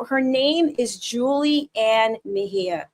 her name is Julie Ann Mejia.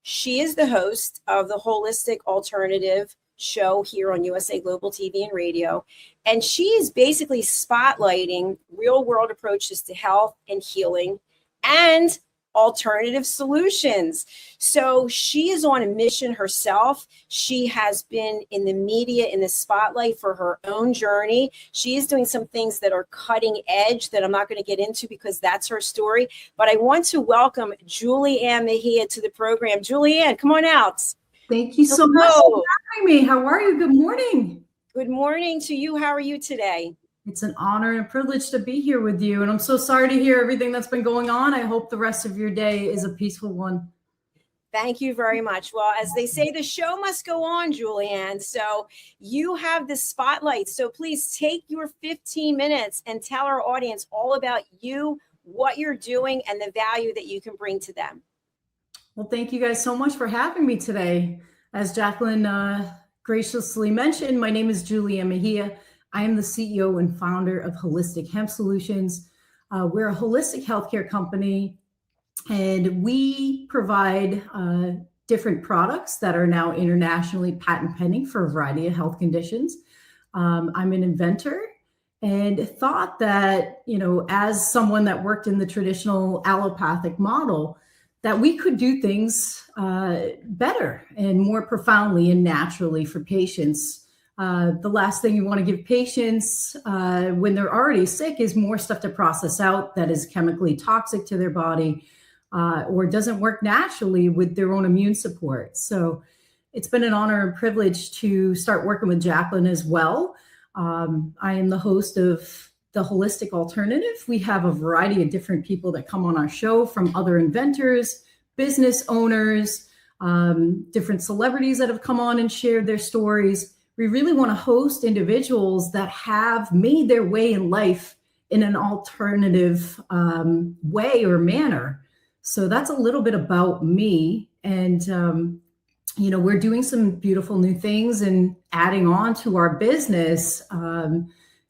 She is the host of the Holistic Alternative show here on USA Global TV and radio. And she is basically spotlighting real world approaches to health and healing and alternative solutions. So she is on a mission herself. She has been in the media, in the spotlight for her own journey. She is doing some things that are cutting edge that I'm not going to get into because that's her story. But I want to welcome Julie Ann Mejia to the program. Julie Ann, come on out. Thank you so much for having me. How are you? Good morning. Good morning to you. How are you today? It's an honor and a privilege to be here with you. And I'm so sorry to hear everything that's been going on. I hope the rest of your day is a peaceful one. Thank you very much. Well, as they say, the show must go on, Julie Ann. So you have the spotlight. So please take your 15 minutes and tell our audience all about you, what you're doing, and the value that you can bring to them. Well, thank you guys so much for having me today. As Jacqueline graciously mentioned, my name is Julie Ann Mejia. I am the CEO and founder of Holistic Hemp Solutions. We're a holistic healthcare company, and we provide different products that are now internationally patent pending for a variety of health conditions. I'm an inventor and thought that, as someone that worked in the traditional allopathic model, that we could do things better and more profoundly and naturally for patients. The last thing you want to give patients when they're already sick is more stuff to process out that is chemically toxic to their body or doesn't work naturally with their own immune support. So it's been an honor and privilege to start working with Jacqueline as well. I am the host of the Holistic Alternative. We have a variety of different people that come on our show, from other inventors, business owners, different celebrities that have come on and shared their stories. We really want to host individuals that have made their way in life in an alternative way or manner. So that's a little bit about me. And, we're doing some beautiful new things and adding on to our business.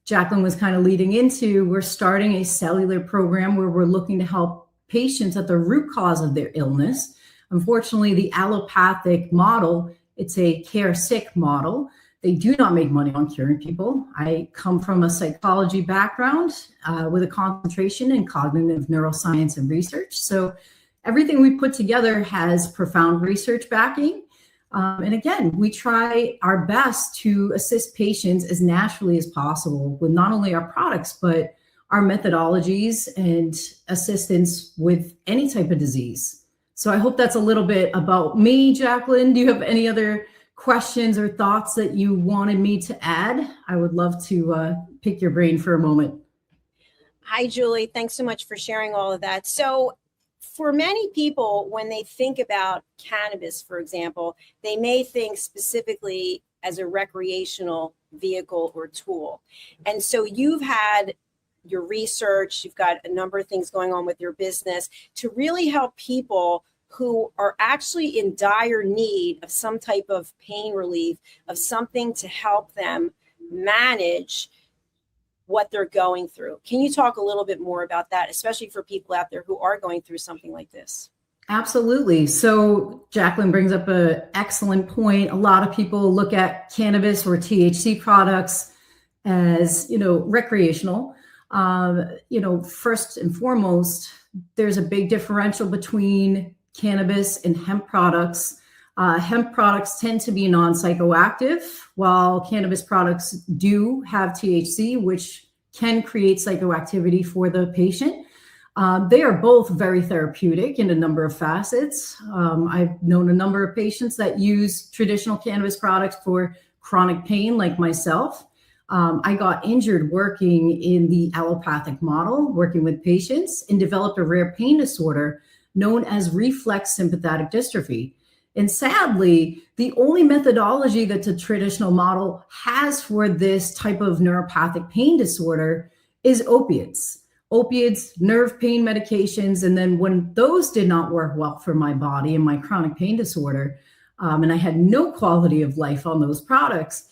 Jacqueline was kind of leading into, we're starting a cellular program where we're looking to help patients at the root cause of their illness. Unfortunately, the allopathic model, it's a care sick model. They do not make money on curing people. I come from a psychology background with a concentration in cognitive neuroscience and research. So everything we put together has profound research backing. And again, we try our best to assist patients as naturally as possible with not only our products, but our methodologies and assistance with any type of disease. So I hope that's a little bit about me, Jacqueline. Do you have any other questions or thoughts that you wanted me to add? I would love to pick your brain for a moment. Hi, Julie. Thanks so much for sharing all of that. So for many people, when they think about cannabis, for example, they may think specifically as a recreational vehicle or tool. And so you've had your research, you've got a number of things going on with your business to really help people who are actually in dire need of some type of pain relief, of something to help them manage what they're going through. Can you talk a little bit more about that, especially for people out there who are going through something like this? Absolutely. So Jacqueline brings up an excellent point. A lot of people look at cannabis or THC products as, recreational. First and foremost, there's a big differential between cannabis and hemp products. Hemp products tend to be non-psychoactive, while cannabis products do have THC, which can create psychoactivity for the patient. They are both very therapeutic in a number of facets. I've known a number of patients that use traditional cannabis products for chronic pain, like myself. I got injured working in the allopathic model, working with patients, and developed a rare pain disorder known as reflex sympathetic dystrophy. And sadly, the only methodology that the traditional model has for this type of neuropathic pain disorder is opiates, nerve pain medications. And then when those did not work well for my body and my chronic pain disorder, and I had no quality of life on those products,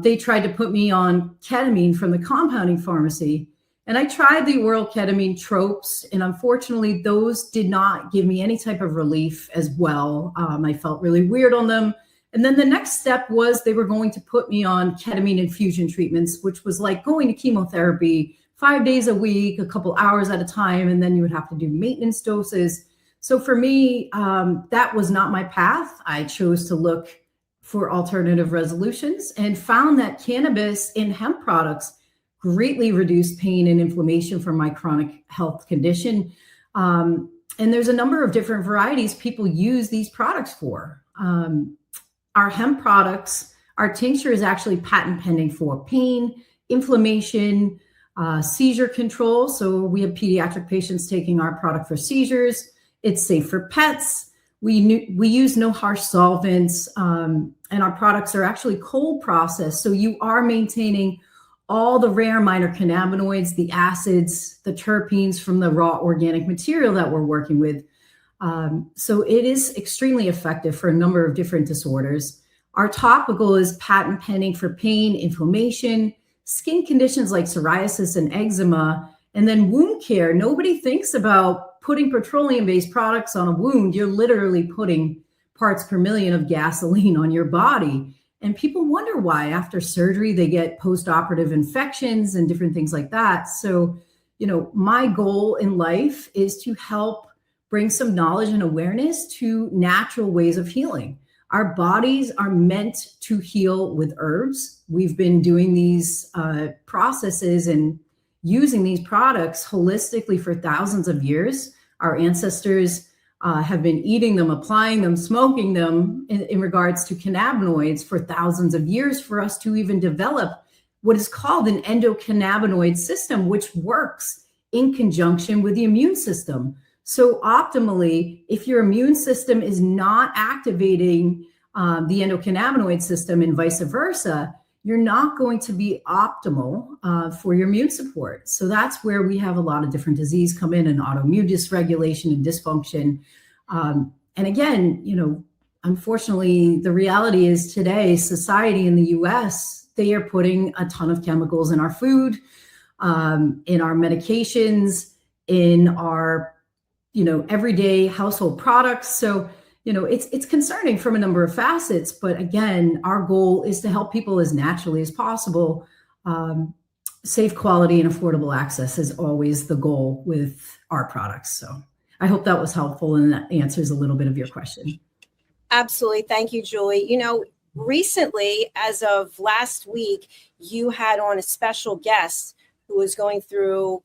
they tried to put me on ketamine from the compounding pharmacy. And I tried the oral ketamine tropes, and unfortunately, those did not give me any type of relief as well. I felt really weird on them. And then the next step was they were going to put me on ketamine infusion treatments, which was like going to chemotherapy 5 days a week, a couple hours at a time, and then you would have to do maintenance doses. So for me, that was not my path. I chose to look for alternative resolutions and found that cannabis and hemp products greatly reduced pain and inflammation from my chronic health condition. And there's a number of different varieties people use these products for. Our hemp products, our tincture is actually patent pending for pain, inflammation, seizure control. So we have pediatric patients taking our product for seizures. It's safe for pets. We use no harsh solvents, and our products are actually cold processed. So you are maintaining all the rare minor cannabinoids, the acids, the terpenes from the raw organic material that we're working with. So it is extremely effective for a number of different disorders. Our topical is patent pending for pain, inflammation, skin conditions like psoriasis and eczema, and then wound care. Nobody thinks about putting petroleum-based products on a wound. You're literally putting parts per million of gasoline on your body. And people wonder why after surgery they get post-operative infections and different things like that. So, my goal in life is to help bring some knowledge and awareness to natural ways of healing. Our bodies are meant to heal with herbs. We've been doing these processes and using these products holistically for thousands of years. Our ancestors have been eating them, applying them, smoking them in regards to cannabinoids for thousands of years for us to even develop what is called an endocannabinoid system, which works in conjunction with the immune system. So optimally, if your immune system is not activating the endocannabinoid system and vice versa, you're not going to be optimal for your immune support. So that's where we have a lot of different disease come in, and autoimmune dysregulation and dysfunction. And again, unfortunately, the reality is today, society in the US, they are putting a ton of chemicals in our food, in our medications, in our everyday household products. So, it's concerning from a number of facets, but again, our goal is to help people as naturally as possible. Safe, quality, and affordable access is always the goal with our products. So I hope that was helpful and that answers a little bit of your question. Absolutely. Thank you, Julie. Recently, as of last week, you had on a special guest who was going through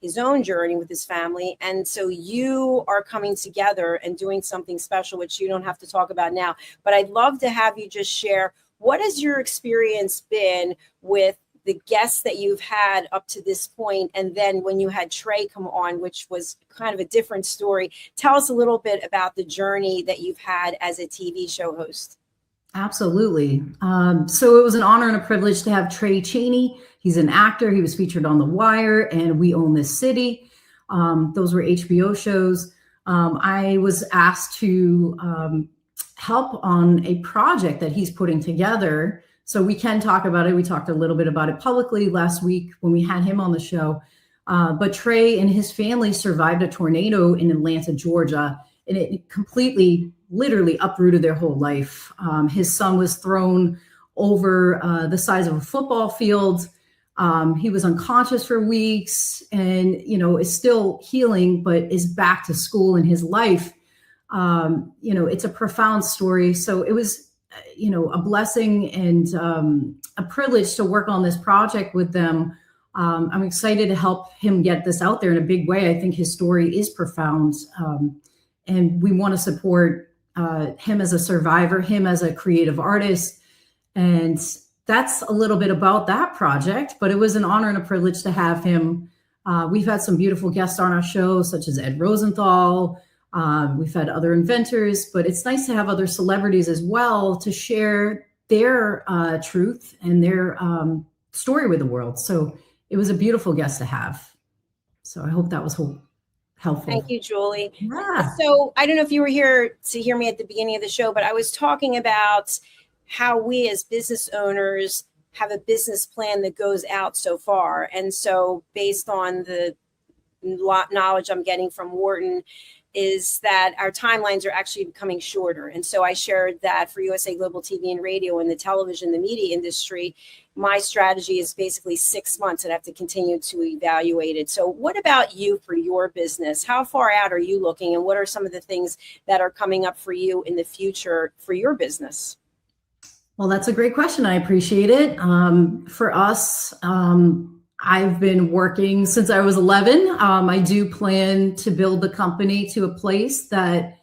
his own journey with his family. And so you are coming together and doing something special, which you don't have to talk about now. But I'd love to have you just share, what has your experience been with the guests that you've had up to this point? And then when you had Trey come on, which was kind of a different story, tell us a little bit about the journey that you've had as a TV show host. Absolutely. So it was an honor and a privilege to have Trey Chaney. He's an actor. He was featured on The Wire and We Own This City. Those were HBO shows. I was asked to help on a project that he's putting together. So we can talk about it. We talked a little bit about it publicly last week when we had him on the show. But Trey and his family survived a tornado in Atlanta, Georgia, and it completely, literally uprooted their whole life. His son was thrown over the size of a football field. He was unconscious for weeks and, is still healing, but is back to school in his life. It's a profound story. So it was, a blessing and a privilege to work on this project with them. I'm excited to help him get this out there in a big way. I think his story is profound. And we want to support him as a survivor, him as a creative artist. And that's a little bit about that project, but it was an honor and a privilege to have him. We've had some beautiful guests on our show, such as Ed Rosenthal. We've had other inventors, but it's nice to have other celebrities as well to share their truth and their story with the world. So it was a beautiful guest to have. So I hope that was helpful. Thank you, Julie. Yeah. So I don't know if you were here to hear me at the beginning of the show, but I was talking about how we as business owners have a business plan that goes out so far. And so based on the knowledge I'm getting from Wharton, is that our timelines are actually becoming shorter. And so I shared that for USA Global TV and Radio and the television, the media industry, my strategy is basically 6 months and I have to continue to evaluate it. So what about you for your business? How far out are you looking, and what are some of the things that are coming up for you in the future for your business? Well, that's a great question. I appreciate it. For us, I've been working since I was 11. I do plan to build the company to a place that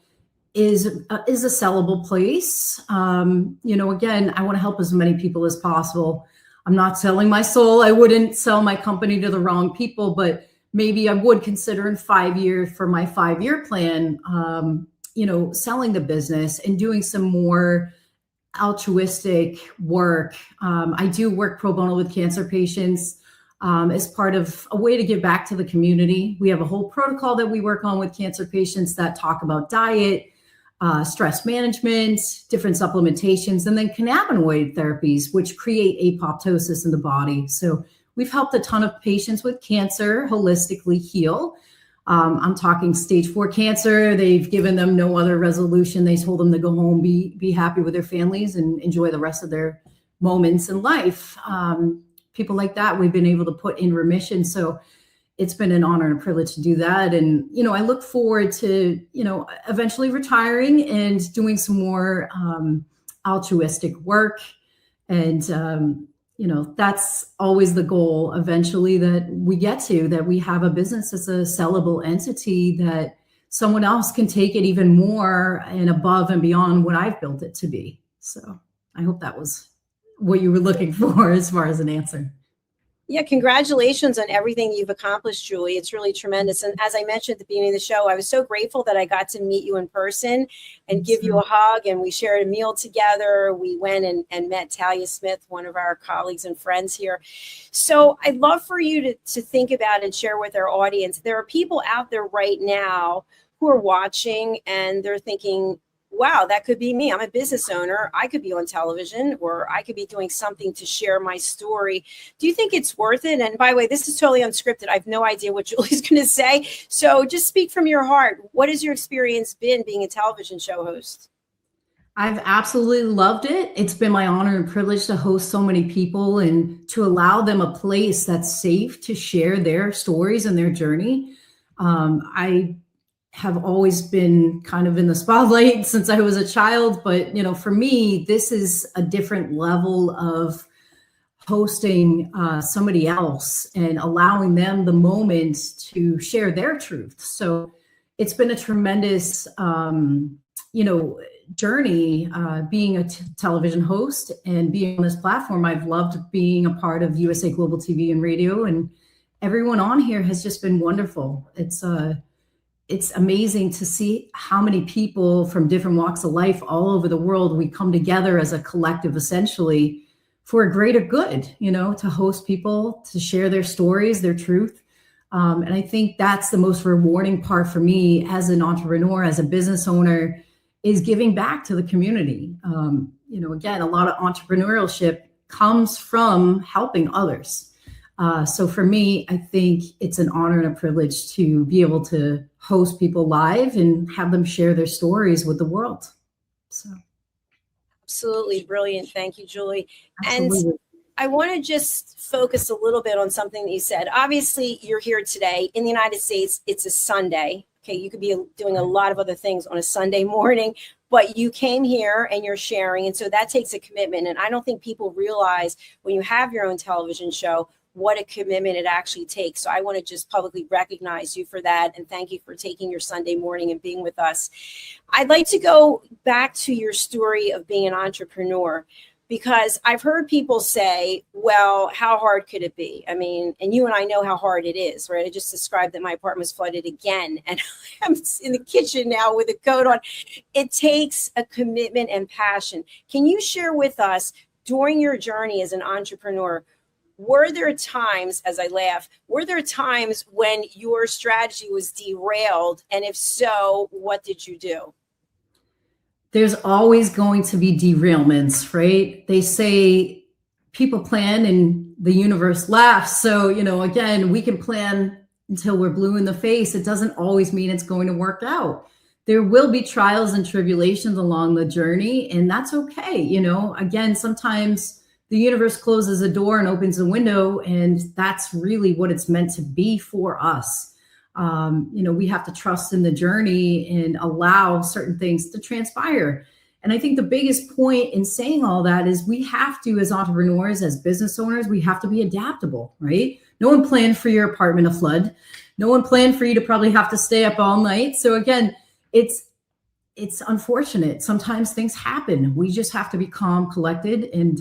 is a sellable place. Again, I want to help as many people as possible. I'm not selling my soul. I wouldn't sell my company to the wrong people, but maybe I would consider in 5 years for my 5-year plan, selling the business and doing some more altruistic work. I do work pro bono with cancer patients as part of a way to give back to the community. We have a whole protocol that we work on with cancer patients that talk about diet, stress management, different supplementations, and then cannabinoid therapies, which create apoptosis in the body. So we've helped a ton of patients with cancer holistically heal. I'm talking stage 4 cancer. They've given them no other resolution. They told them to go home, be happy with their families, and enjoy the rest of their moments in life. People like that we've been able to put in remission. So it's been an honor and a privilege to do that. And, I look forward to, eventually retiring and doing some more altruistic work. And, that's always the goal eventually that we get to, that we have a business that's a sellable entity, that someone else can take it even more and above and beyond what I've built it to be. So I hope that was what you were looking for as far as an answer. Yeah, congratulations on everything you've accomplished, Julie. It's really tremendous. And as I mentioned at the beginning of the show, I was so grateful that I got to meet you in person and give you a hug, and we shared a meal together. We went and met Talia Smith, one of our colleagues and friends here. So I'd love for you to think about and share with our audience. There are people out there right now who are watching and they're thinking, wow, that could be me. I'm a business owner. I could be on television, or I could be doing something to share my story. Do you think it's worth it? And by the way, this is totally unscripted. I have no idea what Julie's going to say. So just speak from your heart. What has your experience been being a television show host? I've absolutely loved it. It's been my honor and privilege to host so many people and to allow them a place that's safe to share their stories and their journey. I have always been kind of in the spotlight since I was a child, but for me, this is a different level of hosting somebody else and allowing them the moment to share their truth. So it's been a tremendous, journey being a television host and being on this platform. I've loved being a part of USA Global TV and Radio, and everyone on here has just been wonderful. It's amazing to see how many people from different walks of life all over the world, we come together as a collective, essentially for a greater good, to host people, to share their stories, their truth. And I think that's the most rewarding part for me as an entrepreneur, as a business owner, is giving back to the community. Again, a lot of entrepreneurship comes from helping others. So for me, I think it's an honor and a privilege to be able to host people live and have them share their stories with the world. So, absolutely brilliant. Thank you, Julie. Absolutely. And I want to just focus a little bit on something that you said. Obviously, you're here today in the United States. It's a Sunday. Okay, you could be doing a lot of other things on a Sunday morning, but you came here and you're sharing. And so that takes a commitment. And I don't think people realize when you have your own television show, what a commitment it actually takes. So I want to just publicly recognize you for that. And thank you for taking your Sunday morning and being with us. I'd like to go back to your story of being an entrepreneur, because I've heard people say, well, how hard could it be? I mean, and you and I know how hard it is, right? I just described that my apartment was flooded again, and I'm in the kitchen now with a coat on. It takes a commitment and passion. Can you share with us, during your journey as an entrepreneur, were there times, as I laugh, were there times when your strategy was derailed? And if so, what did you do? There's always going to be derailments, right? They say people plan and the universe laughs. So, again, we can plan until we're blue in the face. It doesn't always mean it's going to work out. There will be trials and tribulations along the journey, and that's okay. Again, sometimes the universe closes a door and opens a window, and that's really what it's meant to be for us. We have to trust in the journey and allow certain things to transpire. And I think the biggest point in saying all that is we have to, as entrepreneurs, as business owners, we have to be adaptable, right? No one planned for your apartment to flood. No one planned for you to probably have to stay up all night. So again, it's unfortunate. Sometimes things happen. We just have to be calm, collected, and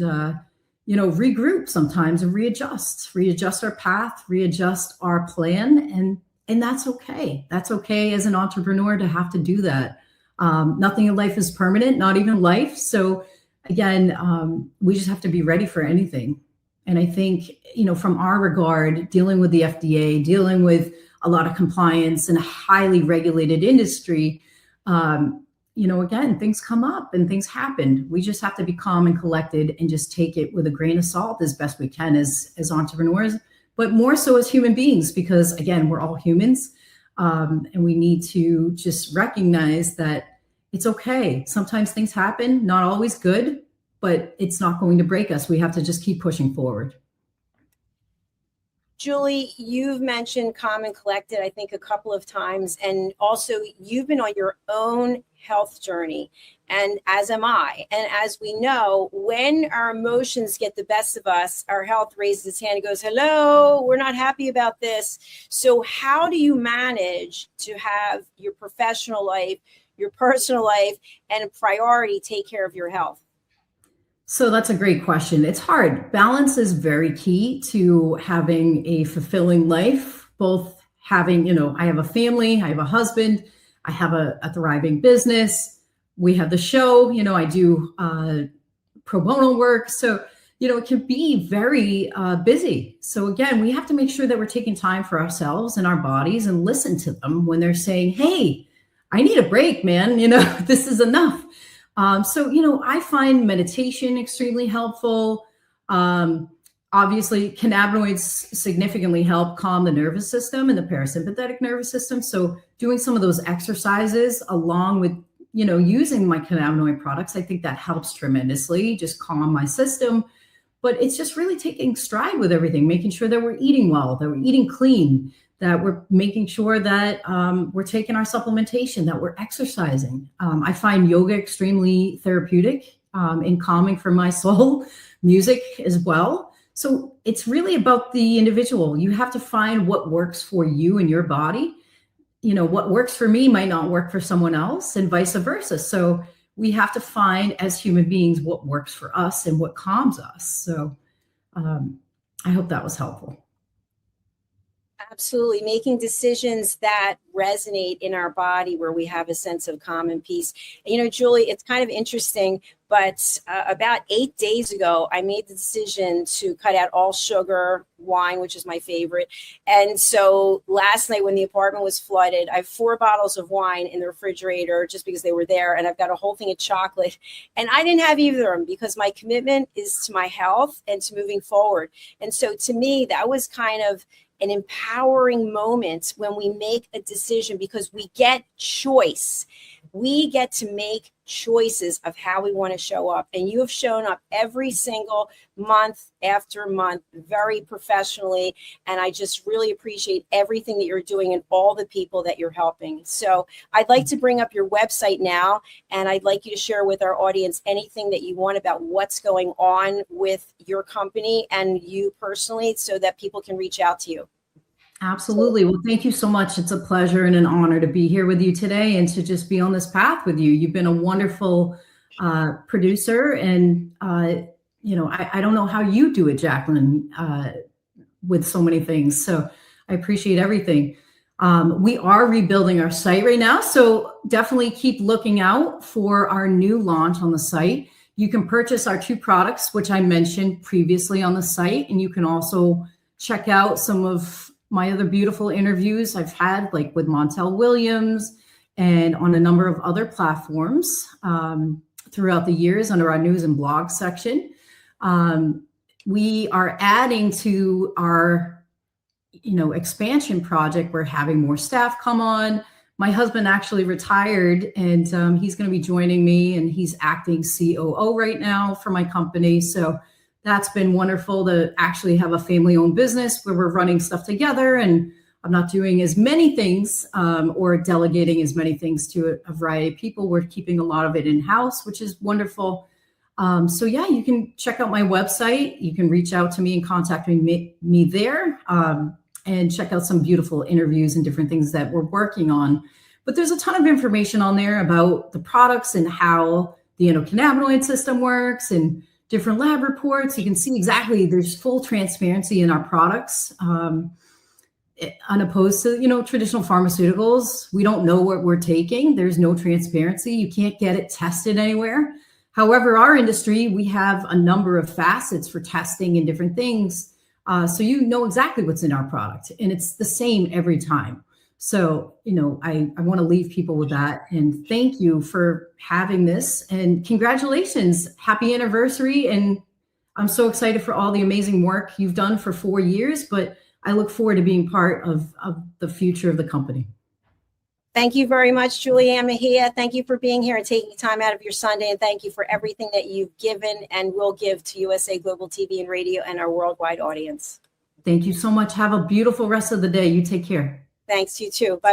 regroup sometimes and readjust our path, readjust our plan, and that's okay. That's okay as an entrepreneur to have to do that. Nothing in life is permanent, not even life. So again, we just have to be ready for anything. And I think, from our regard, dealing with the FDA, dealing with a lot of compliance in a highly regulated industry, again, things come up and things happen. We just have to be calm and collected and just take it with a grain of salt as best we can as entrepreneurs, but more so as human beings, because again, we're all humans. And we need to just recognize that it's okay. Sometimes things happen, not always good, but it's not going to break us. We have to just keep pushing forward. Julie, you've mentioned calm and collected, I think, a couple of times. And also, you've been on your own health journey, and as am I. And as we know, when our emotions get the best of us, our health raises its hand and goes, hello, we're not happy about this. So how do you manage to have your professional life, your personal life, and a priority take care of your health? So that's a great question. It's hard. Balance is very key to having a fulfilling life, both having, I have a family, I have a husband, I have a thriving business. We have the show, I do pro bono work. So, it can be very busy. So again, we have to make sure that we're taking time for ourselves and our bodies and listen to them when they're saying, hey, I need a break, man. This is enough. So, I find meditation extremely helpful. Obviously, cannabinoids significantly help calm the nervous system and the parasympathetic nervous system. So doing some of those exercises along with, using my cannabinoid products, I think that helps tremendously, just calm my system. But it's just really taking stride with everything, making sure that we're eating well, that we're eating clean, that we're making sure that we're taking our supplementation, that we're exercising. I find yoga extremely therapeutic and calming for my soul, music as well. So it's really about the individual. You have to find what works for you and your body. What works for me might not work for someone else, and vice versa. So we have to find, as human beings, what works for us and what calms us. So I hope that was helpful. Absolutely. Making decisions that resonate in our body where we have a sense of calm and peace. Julie, it's kind of interesting, but about 8 days ago, I made the decision to cut out all sugar, wine, which is my favorite. And so last night when the apartment was flooded, I have 4 bottles of wine in the refrigerator just because they were there. And I've got a whole thing of chocolate. And I didn't have either of them because my commitment is to my health and to moving forward. And so to me, that was kind of an empowering moment when we make a decision, because we get choice. We get to make choices of how we want to show up. And you have shown up every single month after month very professionally. And I just really appreciate everything that you're doing and all the people that you're helping. So I'd like to bring up your website now, and I'd like you to share with our audience anything that you want about what's going on with your company and you personally, so that people can reach out to you. Absolutely. Well, thank you so much. It's a pleasure and an honor to be here with you today and to just be on this path with you. You've been a wonderful producer, and I don't know how you do it, Jacqueline, with so many things. So I appreciate everything. We are rebuilding our site right now, so definitely keep looking out for our new launch on the site. You can purchase our 2 products, which I mentioned previously on the site, and you can also check out some of my other beautiful interviews I've had, like with Montel Williams and on a number of other platforms throughout the years under our news and blog section. we are adding to our, expansion project. We're having more staff come on. My husband actually retired, and he's going to be joining me, and he's acting COO right now for my company. So that's been wonderful to actually have a family-owned business where we're running stuff together, and I'm not doing as many things or delegating as many things to a variety of people. We're keeping a lot of it in-house, which is wonderful. So yeah, you can check out my website. You can reach out to me and contact me there. And check out some beautiful interviews and different things that we're working on. But there's a ton of information on there about the products and how the endocannabinoid system works and different lab reports. You can see exactly, there's full transparency in our products, unopposed to, traditional pharmaceuticals. We don't know what we're taking. There's no transparency. You can't get it tested anywhere. However, our industry, we have a number of facets for testing and different things. So you know exactly what's in our product, and it's the same every time. So, I want to leave people with that. And thank you for having this, and congratulations. Happy anniversary. And I'm so excited for all the amazing work you've done for 4 years, but I look forward to being part of the future of the company. Thank you very much, Julie Ann Mejia. Thank you for being here and taking time out of your Sunday. And thank you for everything that you've given and will give to USA Global TV and Radio and our worldwide audience. Thank you so much. Have a beautiful rest of the day. You take care. Thanks, you too. Bye.